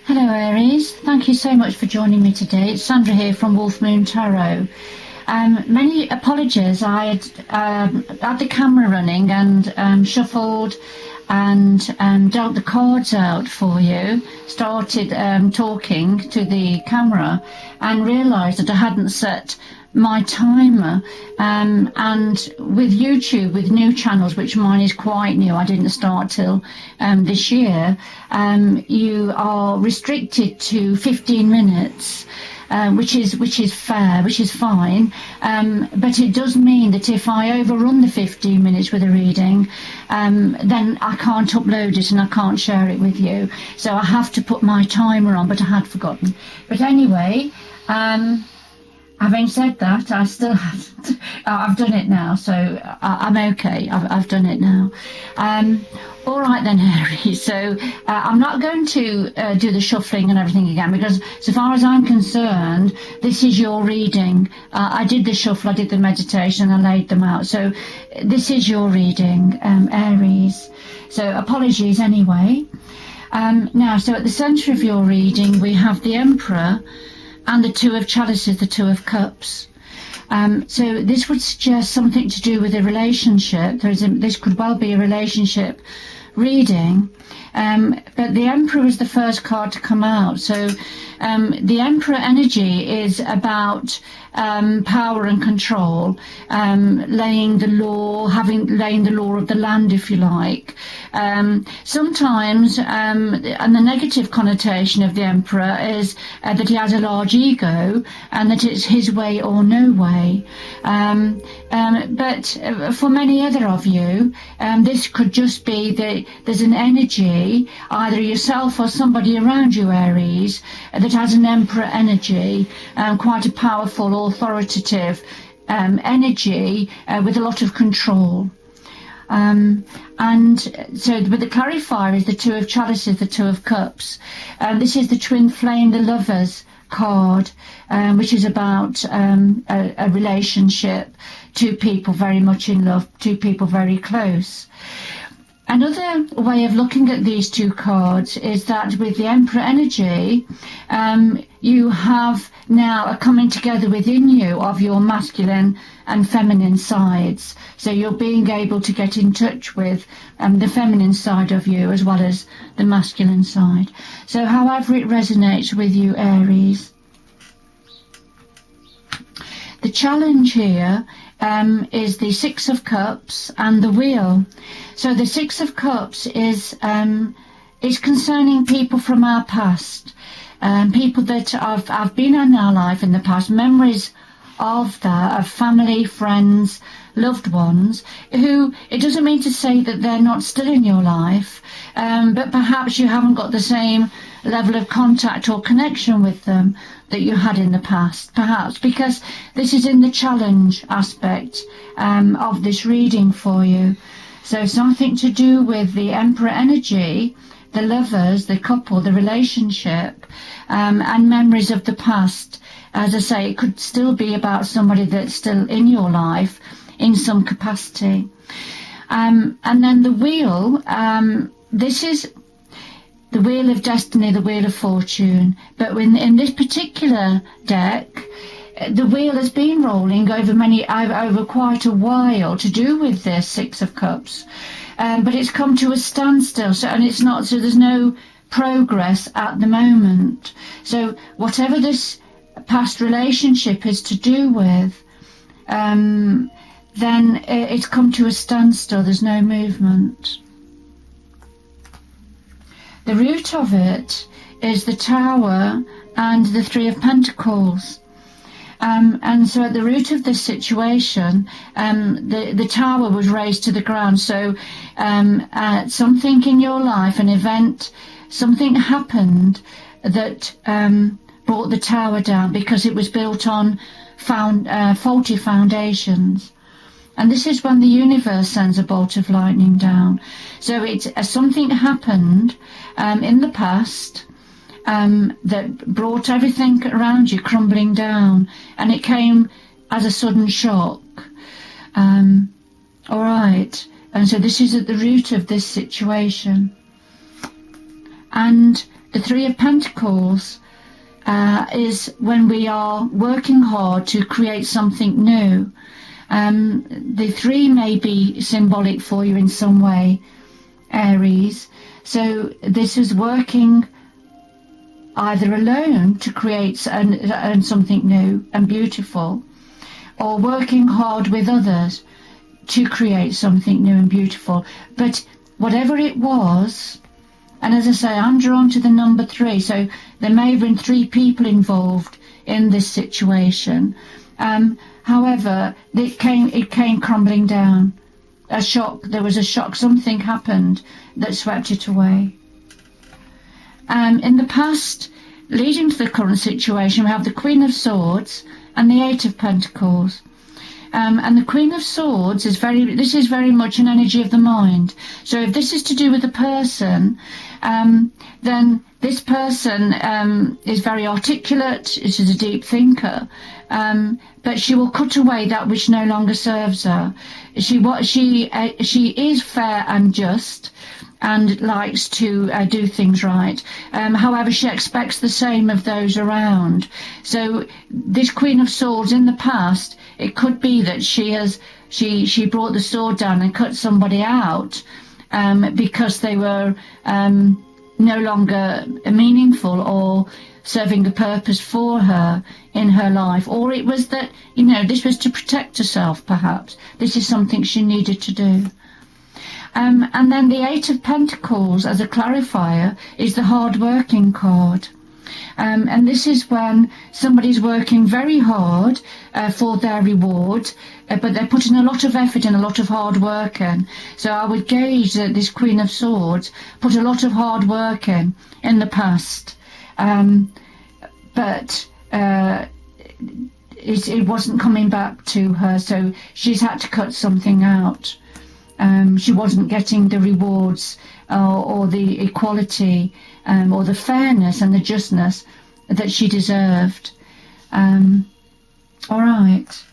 Hello Aries, thank you so much for joining me today. It's Sandra here from Wolf Moon Tarot. Many apologies, I had the camera running and shuffled and dealt the cards out for you, started talking to the camera and realised that I hadn't set my timer, and with YouTube, with new channels, which mine is quite new, I didn't start till this year, you are restricted to 15 minutes, which is fair, which is fine, but it does mean that if I overrun the 15 minutes with a reading, then I can't upload it and I can't share it with you, so I have to put my timer on, but I had forgotten. But anyway, having said that, I still haven't. I've done it now, so I'm okay. I've done it now. All right then, Aries. So I'm not going to do the shuffling and everything again, because so far as I'm concerned, this is your reading. I did the shuffle, I did the meditation, I laid them out. So this is your reading, Aries. So apologies anyway. Now, so at the centre of your reading, we have the Emperor and the Two of Chalices, the Two of Cups. So this would suggest something to do with a relationship. This could well be a relationship reading, but the Emperor is the first card to come out. So the Emperor energy is about power and control, laying the law of the land, if you like. Sometimes, and the negative connotation of the Emperor is that he has a large ego and that it's his way or no way. But for many other of you, this could just be that there's an energy, either yourself or somebody around you, Aries, that has an Emperor energy, quite a powerful, authoritative energy with a lot of control. And so with the clarifier is the Two of Chalices, the Two of Cups. This is the twin flame, the Lovers card, which is about a relationship, two people very much in love, two people very close. Another way of looking at these two cards is that with the Emperor energy, you have now a coming together within you of your masculine and feminine sides. So you're being able to get in touch with the feminine side of you as well as the masculine side. So however it resonates with you, Aries. The challenge here is the Six of Cups and the Wheel. So the Six of Cups is concerning people from our past, people that have been in our life in the past, memories of that, of family, friends, loved ones, who, it doesn't mean to say that they're not still in your life, but perhaps you haven't got the same level of contact or connection with them that you had in the past, perhaps because this is in the challenge aspect of this reading for you. So something to do with the Emperor energy, the lovers, the couple, the relationship, and memories of the past. As I say, it could still be about somebody that's still in your life in some capacity. And then the Wheel, this is the Wheel of Destiny, the Wheel of Fortune. But in this particular deck, the wheel has been rolling over quite a while to do with this Six of Cups. But it's come to a standstill, so there's no progress at the moment. So whatever this past relationship is to do with, then it's come to a standstill. There's no movement. The root of it is the Tower and the Three of Pentacles. And so at the root of this situation, the Tower was raised to the ground. So something in your life, an event, something happened that brought the Tower down because it was built on faulty foundations. And this is when the universe sends a bolt of lightning down. So it's something happened in the past that brought everything around you crumbling down, and it came as a sudden shock. All right, and so this is at the root of this situation. And The Three of Pentacles is when we are working hard to create something new. The three may be symbolic for you in some way, Aries. So this is working either alone to create something new and beautiful, or working hard with others to create something new and beautiful. But whatever it was, and as I say, I'm drawn to the number 3, so there may have been 3 people involved in this situation. However, it came crumbling down. A shock, there was a shock, something happened that swept it away. In the past, leading to the current situation, we have the Queen of Swords and the Eight of Pentacles. And the Queen of Swords is very much an energy of the mind. So if this is to do with a person, then this person is very articulate. She's a deep thinker, but she will cut away that which no longer serves her. She is fair and just, and likes to do things right. However, she expects the same of those around. So this Queen of Swords in the past, it could be that she brought the sword down and cut somebody out because they were no longer meaningful or serving a purpose for her in her life. Or it was that, this was to protect herself, perhaps. This is something she needed to do. And then the Eight of Pentacles, as a clarifier, is the hard-working card. And this is when somebody's working very hard for their reward, but they're putting a lot of effort and a lot of hard work in. So I would gauge that this Queen of Swords put a lot of hard work in the past. But it wasn't coming back to her, so she's had to cut something out. She wasn't getting the rewards or the equality or the fairness and the justness that she deserved. All right.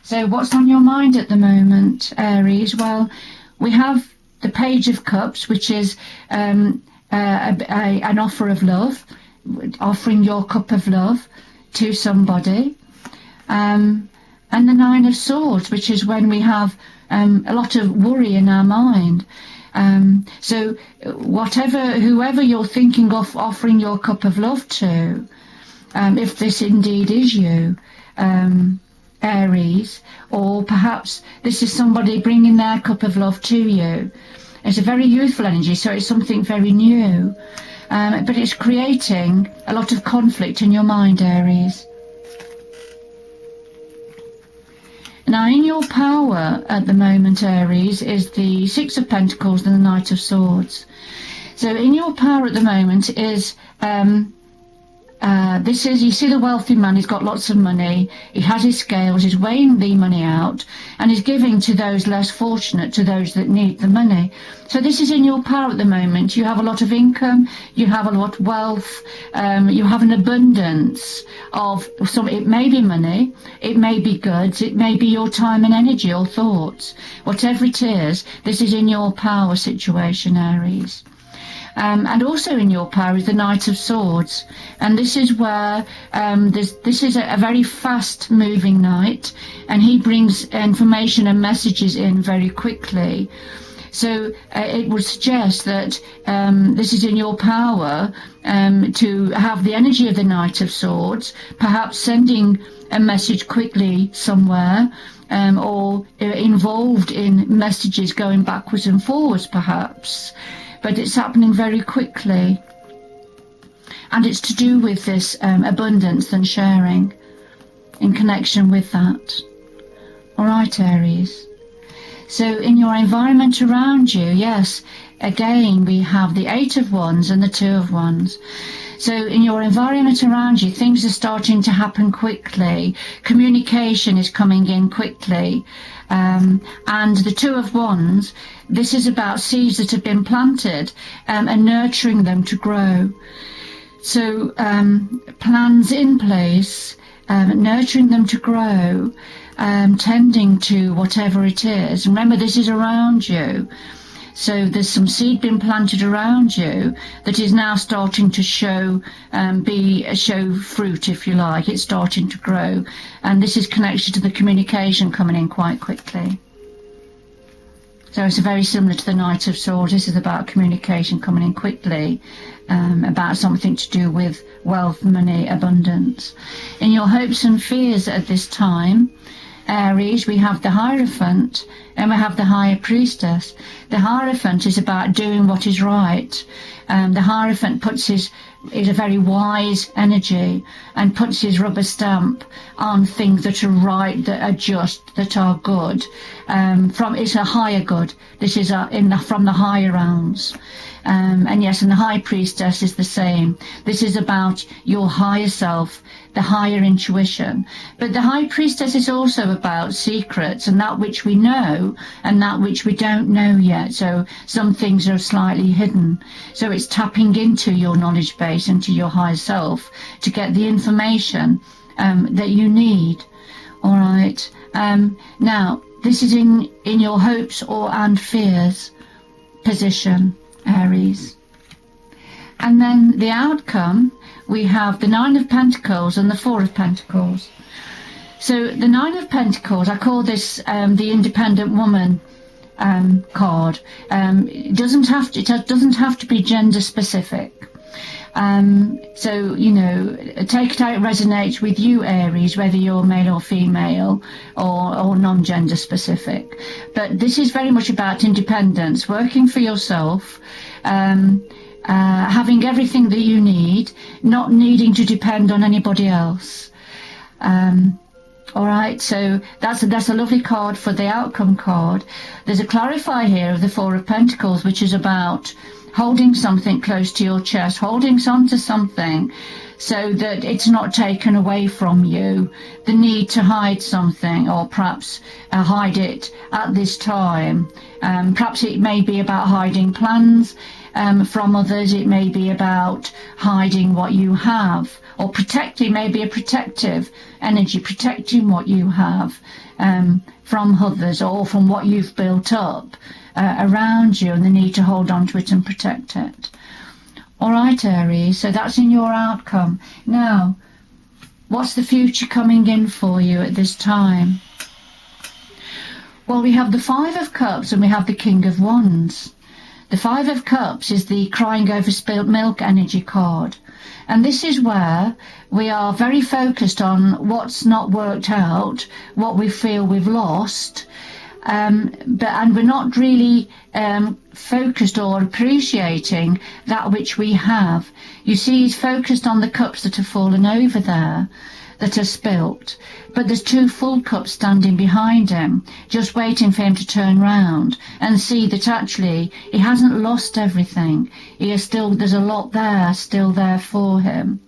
So what's on your mind at the moment, Aries? Well, we have the Page of Cups, which is an offer of love, offering your cup of love to somebody. And the Nine of Swords, which is when we have a lot of worry in our mind. So whoever you're thinking of offering your cup of love to, if this indeed is you, Aries, or perhaps this is somebody bringing their cup of love to you. It's a very youthful energy, so it's something very new, but it's creating a lot of conflict in your mind, Aries. Now, in your power at the moment, Aries, is the Six of Pentacles and the Knight of Swords. So in your power at the moment is, you see the wealthy man, he's got lots of money, he has his scales, he's weighing the money out, and he's giving to those less fortunate, to those that need the money. So this is in your power at the moment. You have a lot of income, you have a lot of wealth, you have an abundance of it may be money, it may be goods, it may be your time and energy or thoughts. Whatever it is, this is in your power situation, Aries. And also in your power is the Knight of Swords, and this is where this is a very fast moving knight, and he brings information and messages in very quickly. So it would suggest that this is in your power to have the energy of the Knight of Swords, perhaps sending a message quickly somewhere, or involved in messages going backwards and forwards perhaps. But it's happening very quickly, and it's to do with this abundance and sharing in connection with that. All right, Aries. So in your environment around you, yes, again we have the Eight of Wands and the Two of Wands. So in your environment around you, things are starting to happen quickly. Communication is coming in quickly. And the Two of Wands, this is about seeds that have been planted and nurturing them to grow. So plans in place, nurturing them to grow, tending to whatever it is. Remember, this is around you. So there's some seed being planted around you that is now starting to show fruit, if you like. It's starting to grow, and this is connected to the communication coming in quite quickly. So it's very similar to the Knight of Swords. This is about communication coming in quickly, about something to do with wealth, money, abundance. In your hopes and fears at this time, Aries, we have the Hierophant and we have the High Priestess. The Hierophant is about doing what is right. The Hierophant is a very wise energy and puts his rubber stamp on things that are right, that are just, that are good. It's a higher good. This is from the higher realms. And the High Priestess is the same. This is about your higher self, the higher intuition. But the High Priestess is also about secrets and that which we know and that which we don't know yet. So some things are slightly hidden. So it's tapping into your knowledge base, into your higher self, to get the information that you need. All right. Now, this is in your hopes and fears position, Aries. And then the outcome, we have the Nine of Pentacles and the Four of Pentacles. So the Nine of Pentacles, I call this the independent woman card. It doesn't have to be gender specific. So, you know, take it how it resonates with you, Aries, whether you're male or female or non-gender specific. But this is very much about independence, working for yourself, having everything that you need, not needing to depend on anybody else. All right, so that's a lovely card for the outcome card. There's a clarifier here of the Four of Pentacles, which is about holding something close to your chest, holding on to something so that it's not taken away from you. The need to hide something, or perhaps hide it at this time. Perhaps it may be about hiding plans from others. It may be about hiding what you have, or protecting, maybe a protective energy, protecting what you have from others or from what you've built up around you, and the need to hold on to it and protect it. All right, Aries, so that's in your outcome. Now, what's the future coming in for you at this time? Well, we have the Five of Cups and we have the King of Wands. The Five of Cups is the crying over spilt milk energy card. And this is where we are very focused on what's not worked out, what we feel we've lost, and we're not really focused or appreciating that which we have. You see, he's focused on the cups that have fallen over there, that are spilt, but there's two full cups standing behind him, just waiting for him to turn round and see that actually he hasn't lost everything. There's a lot there, still there for him.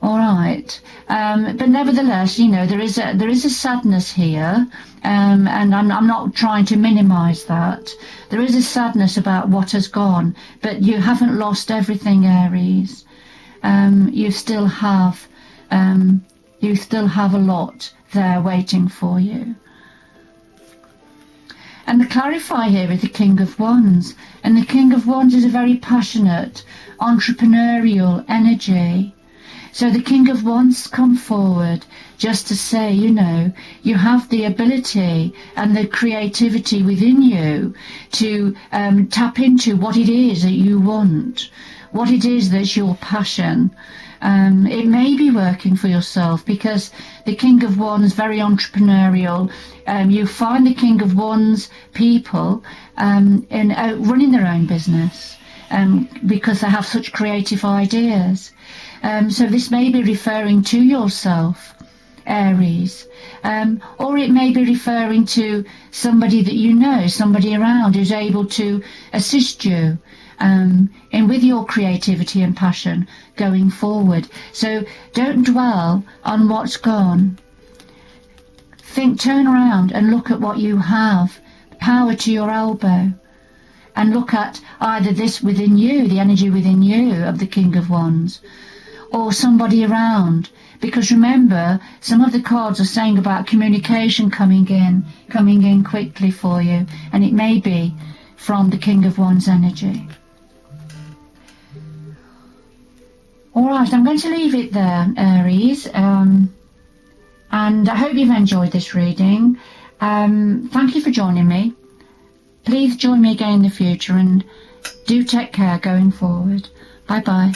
All right, but nevertheless, you know, there is a sadness here, and I'm not trying to minimise that. There is a sadness about what has gone, but you haven't lost everything, Aries. You still have a lot there waiting for you. And the clarifier here is the King of Wands, and the King of Wands is a very passionate, entrepreneurial energy. So the King of Wands come forward just to say, you know, you have the ability and the creativity within you to tap into what it is that you want, what it is that's your passion. It may be working for yourself, because the King of Wands, very entrepreneurial. You find the King of Wands people running their own business because they have such creative ideas. So this may be referring to yourself, Aries, or it may be referring to somebody that you know, somebody around who's able to assist you and with your creativity and passion going forward. So don't dwell on what's gone. Turn around and look at what you have, power to your elbow, and look at either this within you, the energy within you of the King of Wands, or somebody around. Because remember, some of the cards are saying about communication coming in quickly for you, and it may be from the King of Wands energy. Alright, I'm going to leave it there, Aries, and I hope you've enjoyed this reading. Thank you for joining me. Please join me again in the future, and do take care going forward. Bye bye.